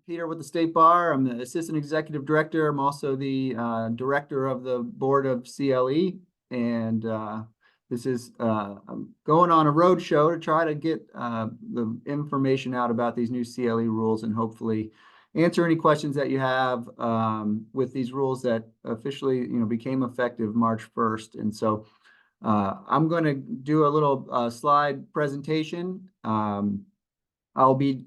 Peter with the State Bar. I'm the Assistant Executive Director. I'm also the Director of the Board of CLE. And this is I'm going on a road show to try to get the information out about these new CLE rules and hopefully answer any questions that you have with these rules that officially became effective March 1st. And so I'm going to do a little slide presentation. I'll be,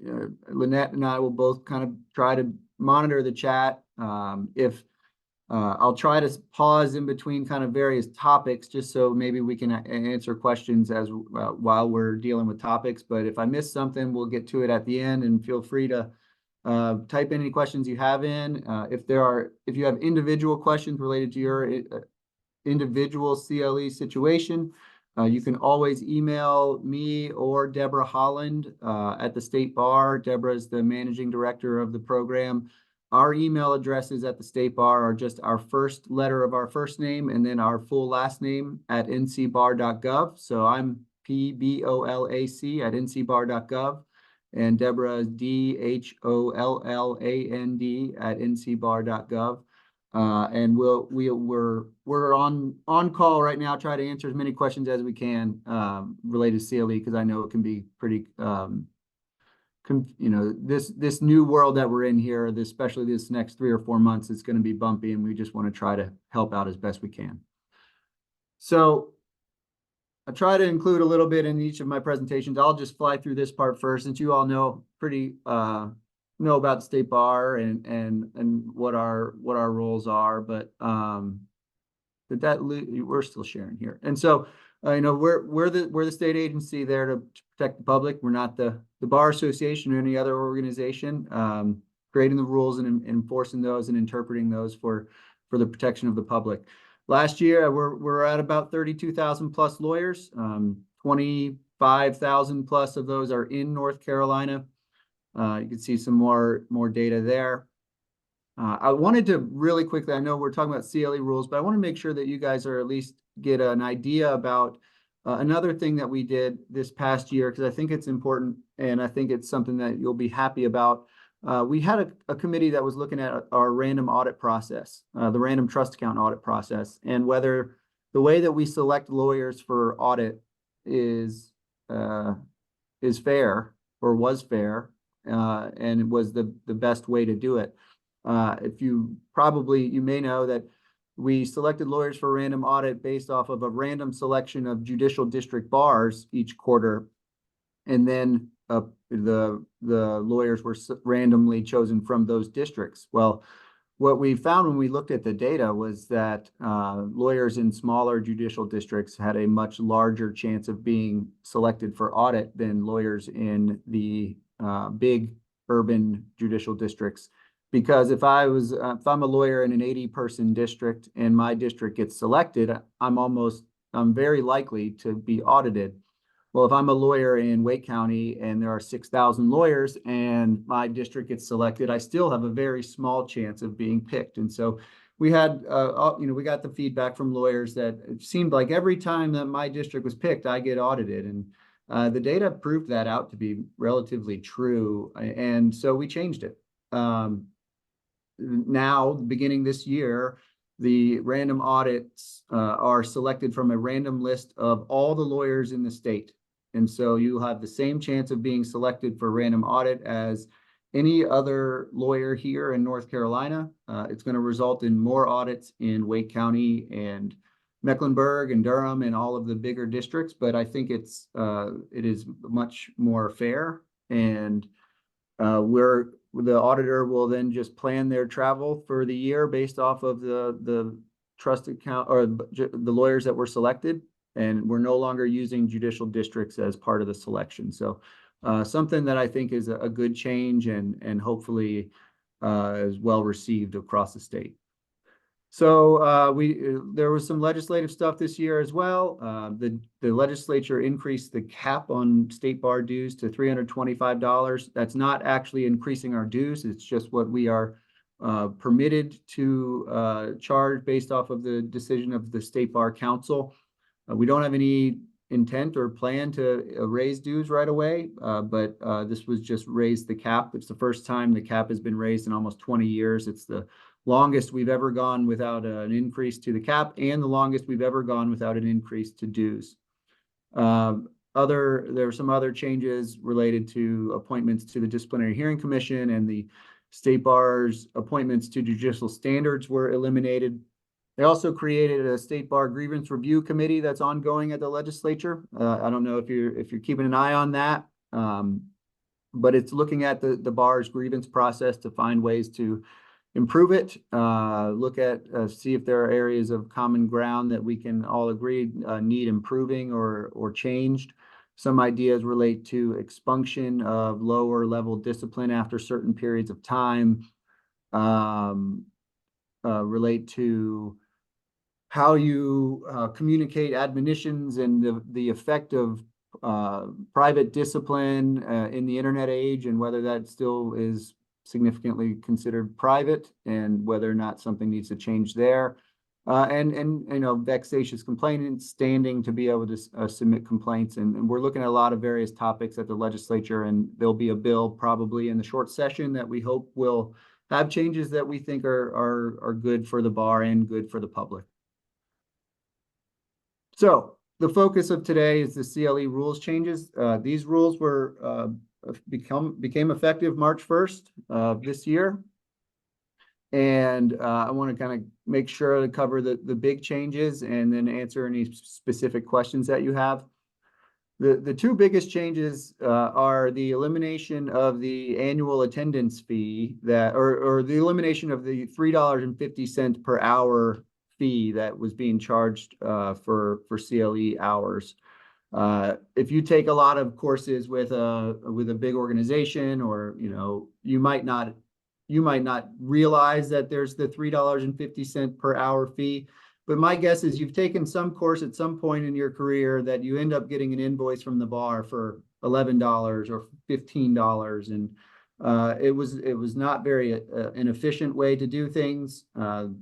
Lynette and I will both kind of try to monitor the chat. I'll try to pause in between kind of various topics just so maybe we can answer questions as while we're dealing with topics. But if I miss something, we'll get to it at the end, and feel free to type in any questions you have in. If you have individual questions related to your individual CLE situation, you can always email me or Deborah Holland at the State Bar. Deborah is the managing director of the program. Our email addresses at the State Bar are just our first letter of our first name and then our full last name at ncbar.gov. So I'm PBOLAC at ncbar.gov, and Deborah is DHOLLAND at ncbar.gov. And we're on call right now, try to answer as many questions as we can related to CLE, because I know it can be pretty this new world that we're in here, especially this next 3 or 4 months, it's going to be bumpy, and we just want to try to help out as best we can. So I try to include a little bit in each of my presentations. I'll just fly through this part first, since you all know know about the State Bar and what our roles are, but we're still sharing here. And so we're the state agency there to protect the public. We're not the Bar Association or any other organization creating the rules and enforcing those and interpreting those for the protection of the public. Last year we're at about 32,000 plus lawyers. 25,000 plus of those are in North Carolina. You can see some more data there. I wanted to really quickly, I know we're talking about CLE rules, but I want to make sure that you guys are at least get an idea about another thing that we did this past year, because I think it's important and I think it's something that you'll be happy about. We had a committee that was looking at our random audit process, the random trust account audit process, and whether the way that we select lawyers for audit is fair or was fair. And it was the best way to do it. You may know that we selected lawyers for random audit based off of a random selection of judicial district bars each quarter, and then the lawyers were randomly chosen from those districts. Well, what we found when we looked at the data was that lawyers in smaller judicial districts had a much larger chance of being selected for audit than lawyers in the big urban judicial districts. Because if I'm a lawyer in an 80-person district and my district gets selected, I'm very likely to be audited. Well, if I'm a lawyer in Wake County and there are 6,000 lawyers and my district gets selected, I still have a very small chance of being picked. And so we had, we got the feedback from lawyers that it seemed like every time that my district was picked, I get audited. And the data proved that out to be relatively true. And so we changed it. Now, beginning this year, the random audits are selected from a random list of all the lawyers in the state. And so you'll have the same chance of being selected for random audit as any other lawyer here in North Carolina. It's going to result in more audits in Wake County and Mecklenburg and Durham and all of the bigger districts, but I think it is much more fair. And the auditor will then just plan their travel for the year based off of the trust account or the lawyers that were selected. And we're no longer using judicial districts as part of the selection. So something that I think is a good change and hopefully is well received across the state. So there was some legislative stuff this year as well. The legislature increased the cap on State Bar dues to $325. That's not actually increasing our dues. It's just what we are permitted to charge based off of the decision of the State Bar Council. We don't have any intent or plan to raise dues right away, but this was just raised the cap. It's the first time the cap has been raised in almost 20 years. It's the longest we've ever gone without an increase to the cap, and the longest we've ever gone without an increase to dues. There are some other changes related to appointments to the Disciplinary Hearing Commission, and the State Bar's appointments to judicial standards were eliminated. They also created a State Bar Grievance Review Committee that's ongoing at the legislature. I don't know if you're keeping an eye on that, but it's looking at the bar's grievance process to find ways to improve it. Look at see if there are areas of common ground that we can all agree need improving or changed. Some ideas relate to expunction of lower level discipline after certain periods of time. Relate to how you communicate admonitions and the effect of private discipline in the internet age, and whether that still is significantly considered private, and whether or not something needs to change there. And you know, vexatious complainants standing to be able to submit complaints, and we're looking at a lot of various topics at the legislature, and there'll be a bill probably in the short session that we hope will have changes that we think are good for the bar and good for the public. So the focus of today is the CLE rules changes. These rules were became effective March 1st this year. And I want to kind of make sure to cover the big changes and then answer any specific questions that you have. The two biggest changes are the elimination of the annual attendance fee or the elimination of the $3.50 per hour fee that was being charged for CLE hours. If you take a lot of courses with a big organization, or you might not realize that there's the $3.50 per hour fee. But my guess is you've taken some course at some point in your career that you end up getting an invoice from the bar for $11 or $15, and it was not very an efficient way to do things.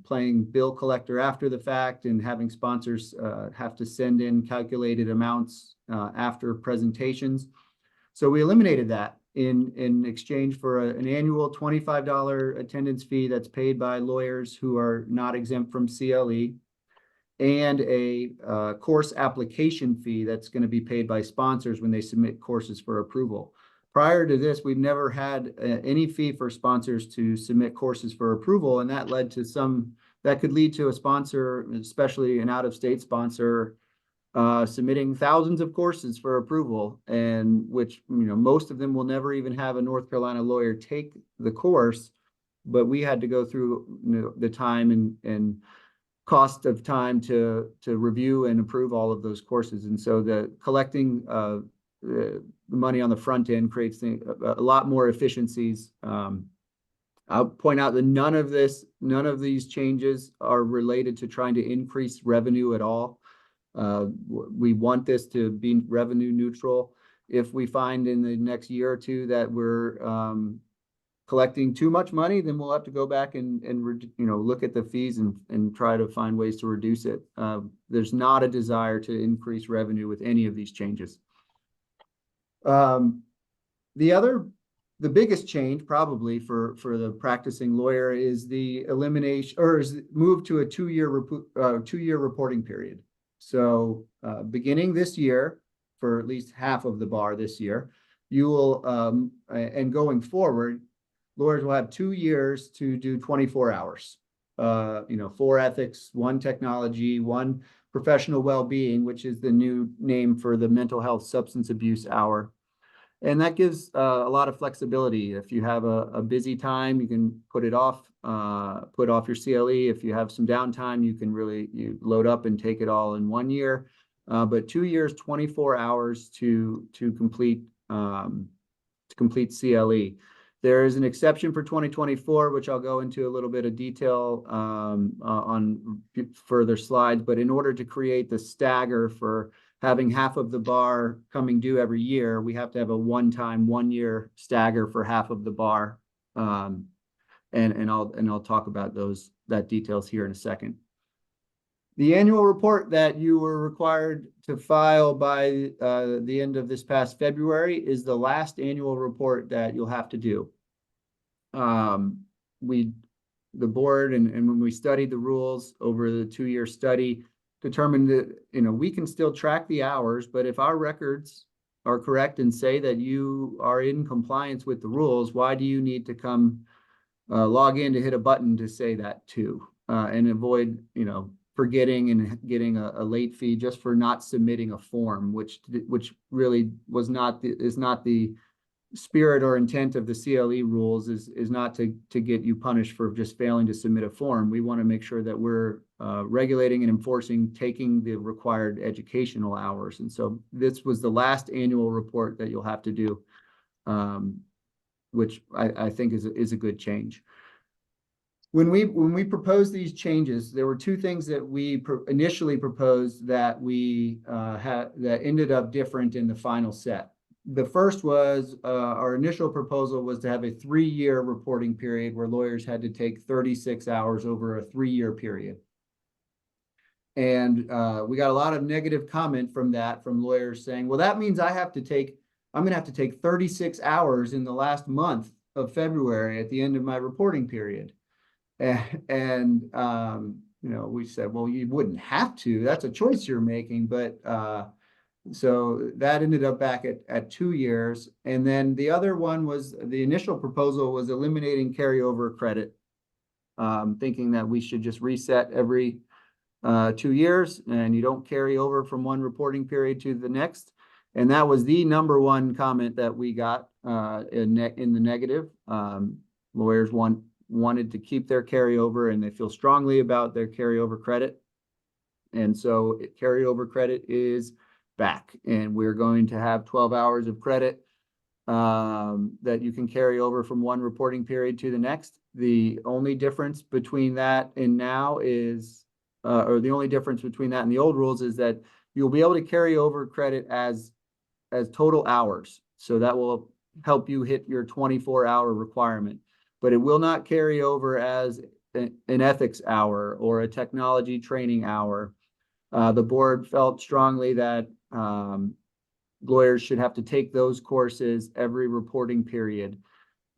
Playing bill collector after the fact and having sponsors have to send in calculated amounts after presentations. So we eliminated that in exchange for an annual $25 attendance fee that's paid by lawyers who are not exempt from CLE, and a course application fee that's going to be paid by sponsors when they submit courses for approval. Prior to this, we've never had any fee for sponsors to submit courses for approval, and that could lead to a sponsor, especially an out-of-state sponsor, submitting thousands of courses for approval, and which most of them will never even have a North Carolina lawyer take the course, but we had to go through the time and cost of time to review and approve all of those courses. And so the collecting the money on the front end creates a lot more efficiencies. I'll point out that none of these changes are related to trying to increase revenue at all. We want this to be revenue neutral. If we find in the next year or two that we're collecting too much money, then we'll have to go back and look at the fees and try to find ways to reduce it. There's not a desire to increase revenue with any of these changes. The biggest change probably for the practicing lawyer is the elimination, or is move to a two-year reporting period. So beginning this year, for at least half of the bar this year, you will, and going forward, lawyers will have 2 years to do 24 hours. 4 ethics, 1 technology, 1 professional well-being, which is the new name for the mental health substance abuse hour. And that gives a lot of flexibility. If you have a busy time, you can put off your CLE. If you have some downtime, you can you load up and take it all in 1 year. But 2 years, 24 hours to complete CLE. There is an exception for 2024, which I'll go into a little bit of detail on further slides. But in order to create the stagger for having half of the bar coming due every year, we have to have a one-time 1-year stagger for half of the bar. And I'll talk about that details here in a second. The annual report that you were required to file by the end of this past February is the last annual report that you'll have to do. The board and when we studied the rules over the 2-year study, determined that, we can still track the hours, but if our records are correct and say that you are in compliance with the rules, why do you need to come log in to hit a button to say that too? And avoid, forgetting and getting a late fee just for not submitting a form, which really is not the spirit or intent of the CLE rules, is not to get you punished for just failing to submit a form. We want to make sure that we're regulating and enforcing taking the required educational hours. And so this was the last annual report that you'll have to do, which I think is a good change. When we proposed these changes, there were 2 things that we initially proposed that we that ended up different in the final set. The first was our initial proposal was to have a 3-year reporting period where lawyers had to take 36 hours over a 3-year period. And we got a lot of negative comment from lawyers saying, well, that means I'm going to have to take 36 hours in the last month of February at the end of my reporting period. And we said, well, you wouldn't have to. That's a choice you're making. But so that ended up back at 2 years. And then the other one was the initial proposal was eliminating carryover credit, thinking that we should just reset every 2 years and you don't carry over from one reporting period to the next. And that was the number one comment that we got in the negative. Lawyers wanted to keep their carryover and they feel strongly about their carryover credit. And so carryover credit is back, and we're going to have 12 hours of credit that you can carry over from one reporting period to the next. The only difference between that and now is, or the only difference between that and the old rules is that you'll be able to carry over credit as total hours. So that will help you hit your 24-hour requirement, but it will not carry over as an ethics hour or a technology training hour. The board felt strongly that lawyers should have to take those courses every reporting period.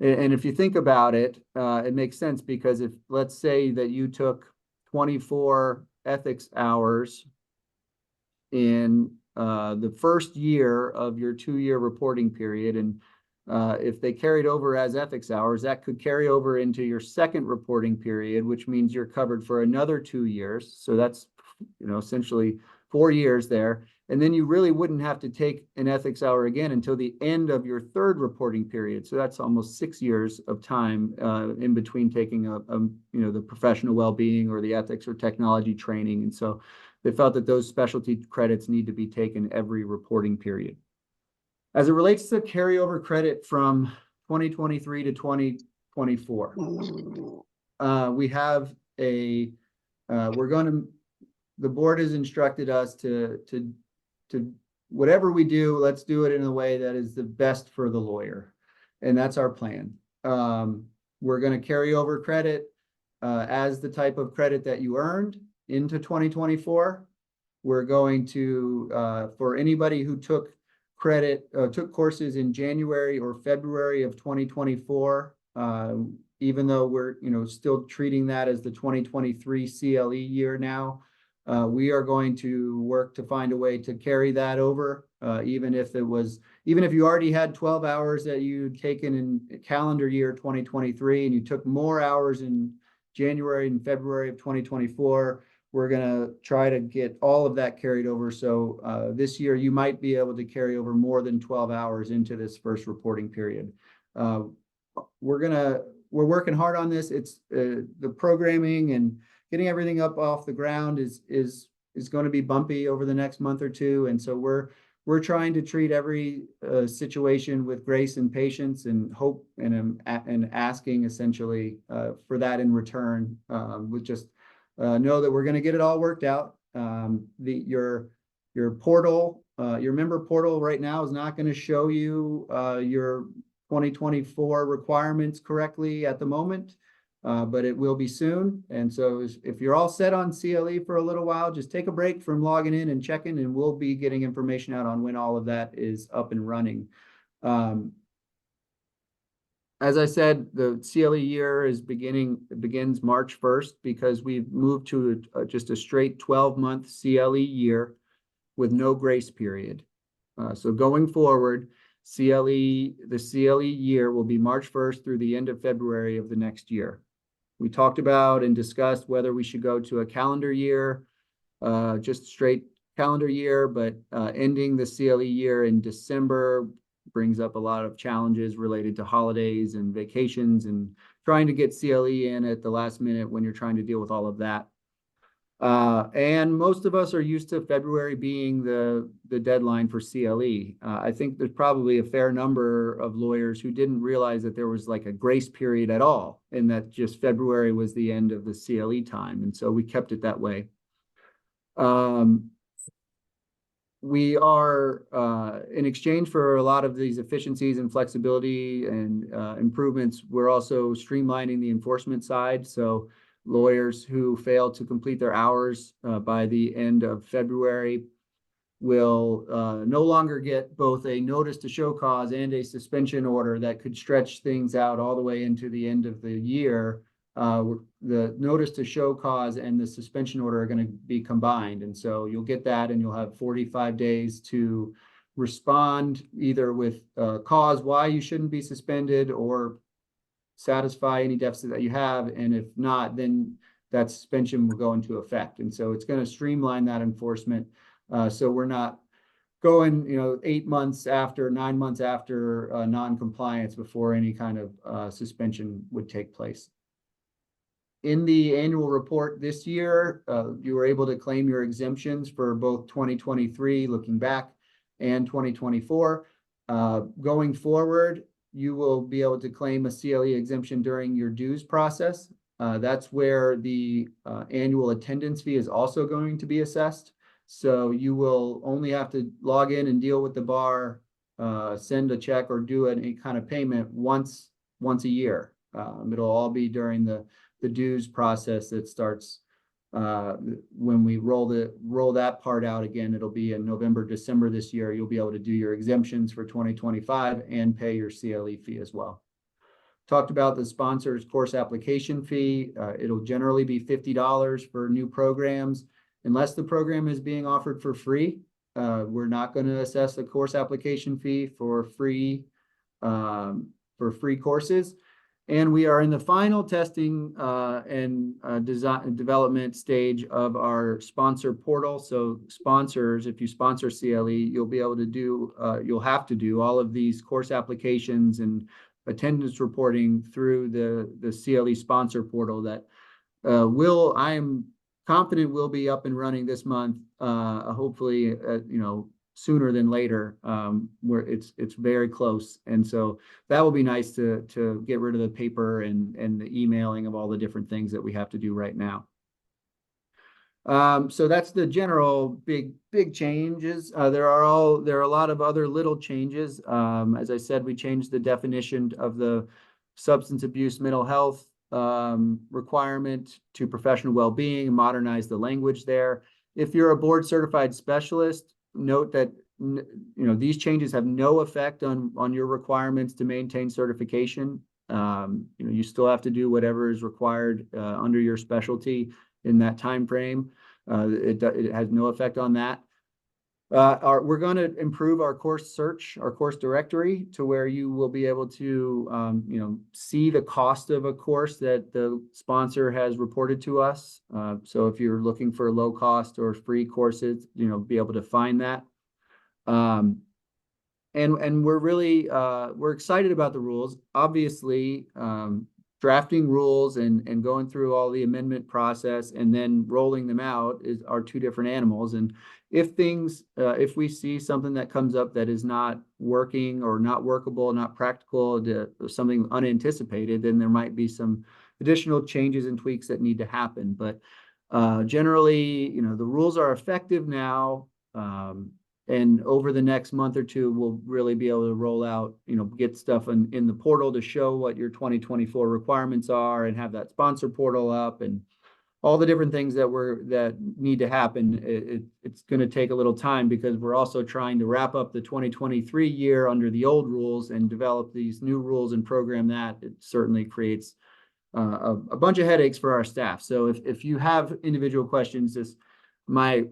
And if you think about it, it makes sense, because if, let's say that you took 24 ethics hours in the first year of your 2-year reporting period, and if they carried over as ethics hours, that could carry over into your second reporting period, which means you're covered for another 2 years. So that's, essentially 4 years there. And then you really wouldn't have to take an ethics hour again until the end of your third reporting period. So that's almost 6 years of time in between taking the professional well-being or the ethics or technology training. And so they felt that those specialty credits need to be taken every reporting period. As it relates to carryover credit from 2023 to 2024, we have the board has instructed us to whatever we do, let's do it in a way that is the best for the lawyer. And that's our plan. We're going to carry over credit as the type of credit that you earned into 2024. We're going to, for anybody who took courses in January or February of 2024, even though we're, still treating that as the 2023 CLE year now, we are going to work to find a way to carry that over, even if you already had 12 hours that you'd taken in calendar year 2023 and you took more hours in January and February of 2024, we're going to try to get all of that carried over. So this year you might be able to carry over more than 12 hours into this first reporting period. We're working hard on this. It's the programming and getting everything up off the ground is going to be bumpy over the next month or two. And so we're trying to treat every situation with grace and patience and hope and asking essentially for that in return. With just know that we're going to get it all worked out. Your portal, your member portal right now is not going to show you your 2024 requirements correctly at the moment. but it will be soon. And so if you're all set on CLE for a little while, just take a break from logging in and checking, and we'll be getting information out on when all of that is up and running. As I said, the CLE year begins March 1st because we've moved to just a straight 12-month CLE year with no grace period. So going forward, the CLE year will be March 1st through the end of February of the next year. We talked about and discussed whether we should go to a calendar year, just straight calendar year, but ending the CLE year in December brings up a lot of challenges related to holidays and vacations and trying to get CLE in at the last minute when you're trying to deal with all of that. And most of us are used to February being the deadline for CLE. I think there's probably a fair number of lawyers who didn't realize that there was like a grace period at all, and that just February was the end of the CLE time. And so we kept it that way. We are, in exchange for a lot of these efficiencies and flexibility and improvements, we're also streamlining the enforcement side. So lawyers who fail to complete their hours by the end of February will no longer get both a notice to show cause and a suspension order that could stretch things out all the way into the end of the year. The notice to show cause and the suspension order are going to be combined. And so you'll get that, and you'll have 45 days to respond either with cause why you shouldn't be suspended or satisfy any deficit that you have. And if not, then that suspension will go into effect. And so it's going to streamline that enforcement. So we're not going, 8 months after, 9 months after non-compliance before any kind of suspension would take place. In the annual report this year, you were able to claim your exemptions for both 2023, looking back, and 2024. Going forward, you will be able to claim a CLE exemption during your dues process. That's where the annual attendance fee is also going to be assessed. So you will only have to log in and deal with the bar, send a check or do any kind of payment once a year. It'll all be during the dues process that starts when we roll that part out again. It'll be in November, December this year. You'll be able to do your exemptions for 2025 and pay your CLE fee as well. Talked about the sponsor's course application fee. It'll generally be $50 for new programs. Unless the program is being offered for free, we're not going to assess a course application fee for free courses. And we are in the final testing and design development stage of our sponsor portal. So sponsors, if you sponsor CLE, you'll be able to do, you'll have to do all of these course applications and attendance reporting through the CLE sponsor portal that I am confident will be up and running this month, hopefully, sooner than later, where it's very close. And so that will be nice to get rid of the paper and the emailing of all the different things that we have to do right now. So that's the general big changes. There are a lot of other little changes. As I said, we changed the definition of the substance abuse mental health requirement to professional well-being and modernize the language there. If you're a board certified specialist, note that these changes have no effect on your requirements to maintain certification. You still have to do whatever is required under your specialty in that time frame. It has no effect on that. We're going to improve our course search, our course directory, to where you will be able to see the cost of a course that the sponsor has reported to us. So if you're looking for low cost or free courses, be able to find that. And we're really we're excited about the rules. Obviously, drafting rules and going through all the amendment process and then rolling them out are two different animals. And if we see something that comes up that is not working or not workable, not practical, something unanticipated, then there might be some additional changes and tweaks that need to happen. But generally, the rules are effective now. And over the next month or two, we'll really be able to roll out, get stuff in the portal to show what your 2024 requirements are and have that sponsor portal up and all the different things that need to happen. It's going to take a little time because we're also trying to wrap up the 2023 year under the old rules and develop these new rules and program that. It certainly creates a bunch of headaches for our staff. So if you have individual questions, my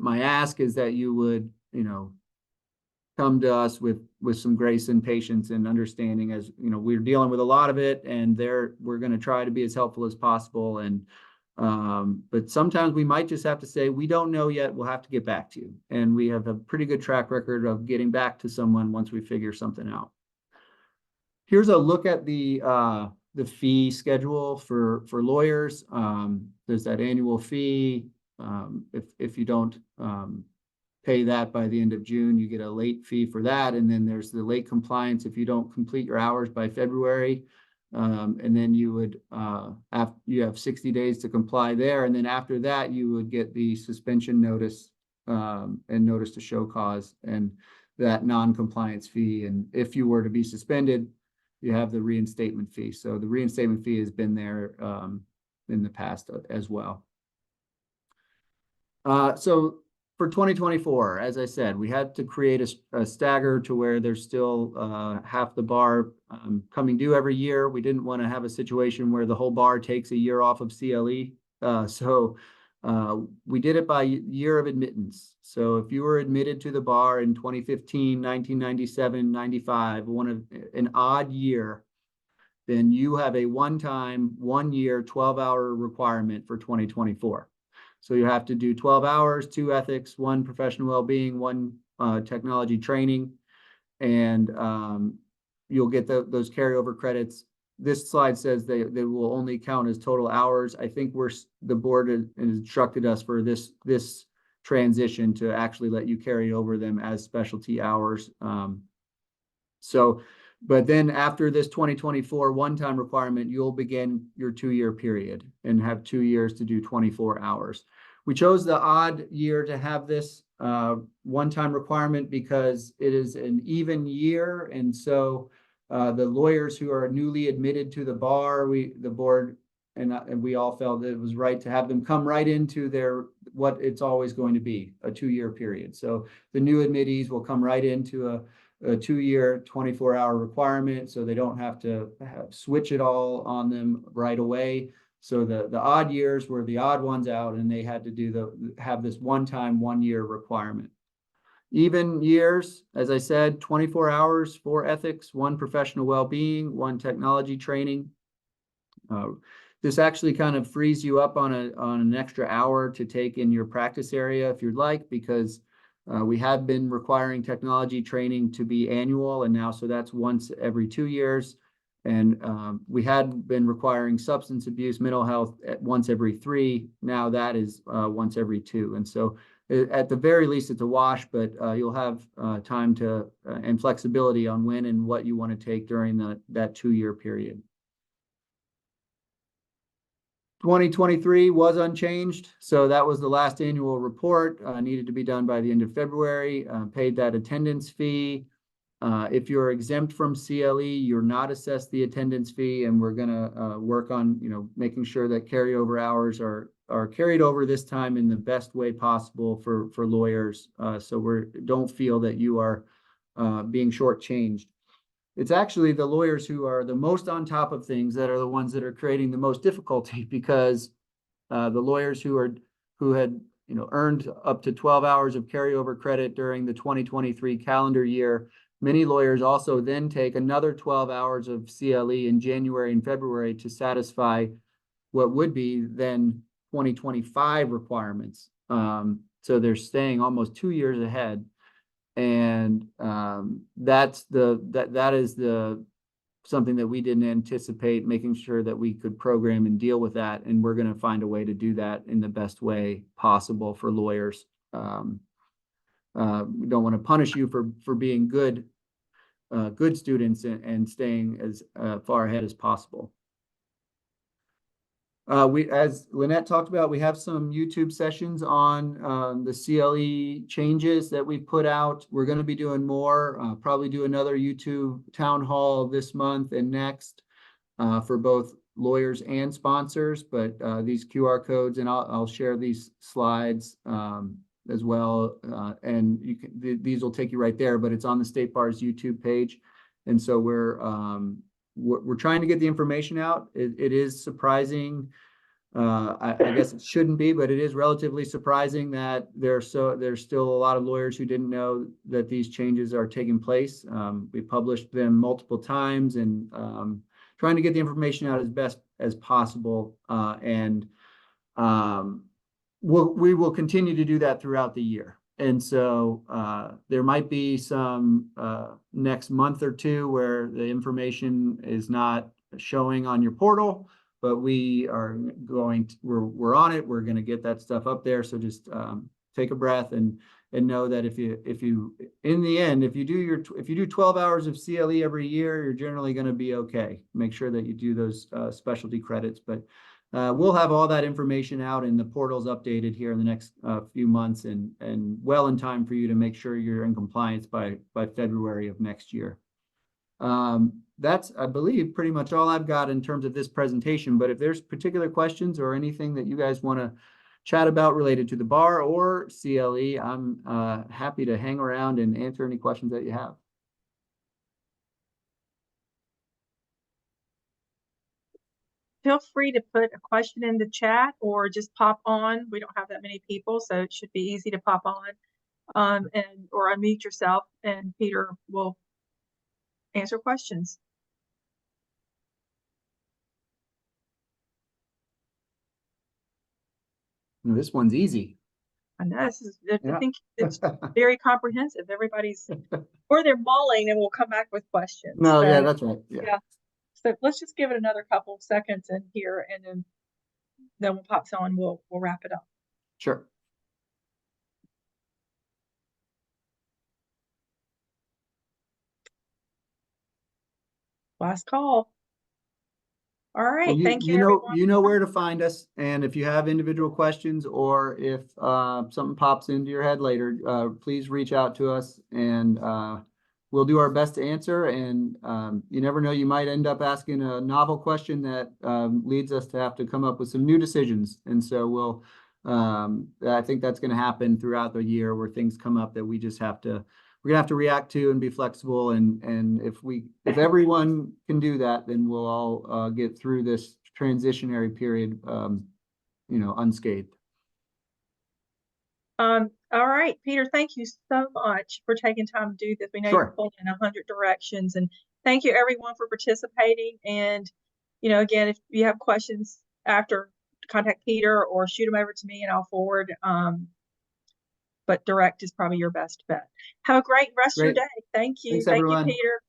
ask is that you would, come to us with some grace and patience and understanding. As we're dealing with a lot of it, and we're going to try to be as helpful as possible. And but sometimes we might just have to say, we don't know yet, we'll have to get back to you. And we have a pretty good track record of getting back to someone once we figure something out. Here's a look at the fee schedule for lawyers. There's that annual fee. If you don't pay that by the end of June, you get a late fee for that. And then there's the late compliance if you don't complete your hours by February. And then you would you have 60 days to comply there. And then after that, you would get the suspension notice and notice to show cause and that non-compliance fee. And if you were to be suspended, you have the reinstatement fee. So the reinstatement fee has been there in the past as well. So for 2024, as I said, we had to create a stagger to where there's still half the bar coming due every year. We didn't want to have a situation where the whole bar takes a year off of CLE. So we did it by year of admittance. So if you were admitted to the bar in 2015, 1997, 95, an odd year, then you have a one-time, 1 year, 12-hour requirement for 2024. So you have to do 12 hours, 2 ethics, 1 professional well-being, 1 technology training, and you'll get those carryover credits. This slide says they will only count as total hours. I think the board has instructed us for this transition to actually let you carry over them as specialty hours. But then after this 2024 one-time requirement, you'll begin your 2-year period and have 2 years to do 24 hours. We chose the odd year to have this one-time requirement because it is an even year. And so the lawyers who are newly admitted to the bar, the board and we all felt that it was right to have them come right into what it's always going to be, a 2-year period. So the new admittees will come right into a 2-year, 24-hour requirement, so they don't have to switch it all on them right away. So the odd years were the odd ones out, and they had to have this one-time 1-year requirement. Even years, as I said, 24 hours, 4 ethics, 1 professional well-being, 1 technology training. This actually kind of frees you up on an extra hour to take in your practice area if you'd like, because we had been requiring technology training to be annual, and now so that's once every 2 years. And we had been requiring substance abuse, mental health once every 3. Now that is once every 2. And so at the very least, it's a wash, but you'll have time to and flexibility on when and what you want to take during that 2-year period. 2023 was unchanged, so that was the last annual report, needed to be done by the end of February, paid that attendance fee. If you're exempt from CLE, you're not assessed the attendance fee, and we're gonna work on making sure that carryover hours are carried over this time in the best way possible for lawyers, so don't feel that you are being shortchanged. It's actually the lawyers who are the most on top of things that are the ones that are creating the most difficulty, because the lawyers who had earned up to 12 hours of carryover credit during the 2023 calendar year, many lawyers also then take another 12 hours of CLE in January and February to satisfy what would be then 2025 requirements. So they're staying almost 2 years ahead. And that is something that we didn't anticipate, making sure that we could program and deal with that, and we're going to find a way to do that in the best way possible for lawyers. We don't want to punish you for being good students and staying as far ahead as possible. As Lynette talked about, we have some YouTube sessions on the CLE changes that we put out. We're going to be doing more, probably do another YouTube town hall this month and next for both lawyers and sponsors. But these QR codes, and I'll share these slides as well. And you can, these will take you right there, but it's on the State Bar's YouTube page. And so we're trying to get the information out. It is surprising. I guess it shouldn't be, but it is relatively surprising that there's still a lot of lawyers who didn't know that these changes are taking place. We published them multiple times and trying to get the information out as best as possible. And we will continue to do that throughout the year. And so there might be some next month or two where the information is not showing on your portal, but we are we're on it. We're going to get that stuff up there. So just take a breath and know that if you in the end, if you do 12 hours of CLE every year, you're generally going to be okay. Make sure that you do those specialty credits, but we'll have all that information out and the portal's updated here in the next few months and well in time for you to make sure you're in compliance by February of next year. That's, I believe, pretty much all I've got in terms of this presentation, but if there's particular questions or anything that you guys want to chat about related to the bar or CLE, I'm happy to hang around and answer any questions that you have. Feel free to put a question in the chat or just pop on. We don't have that many people, so it should be easy to pop on or unmute yourself, and Peter will answer questions. This one's easy. I know I think it's very comprehensive. Everybody's, or they're mulling and we'll come back with questions. No, so, yeah, that's right. Yeah. So let's just give it another couple of seconds in here, and then we'll pop on. We'll wrap it up. Sure. Last call. All right. Well, thank you. You know where to find us. And if you have individual questions or if something pops into your head later, please reach out to us and we'll do our best to answer. And you never know, you might end up asking a novel question that leads us to have to come up with some new decisions. And so I think that's going to happen throughout the year where things come up that we just we're gonna have to react to and be flexible. And if everyone can do that, then we'll all get through this transitionary period, unscathed. All right, Peter, thank you so much for taking time to do this. We know you're pulled in 100 directions, and thank you everyone for participating. And, again, if you have questions after, contact Peter or shoot them over to me and I'll forward. But direct is probably your best bet. Have a great rest of your day. Thank you. Thanks, everyone. Thank you, Peter.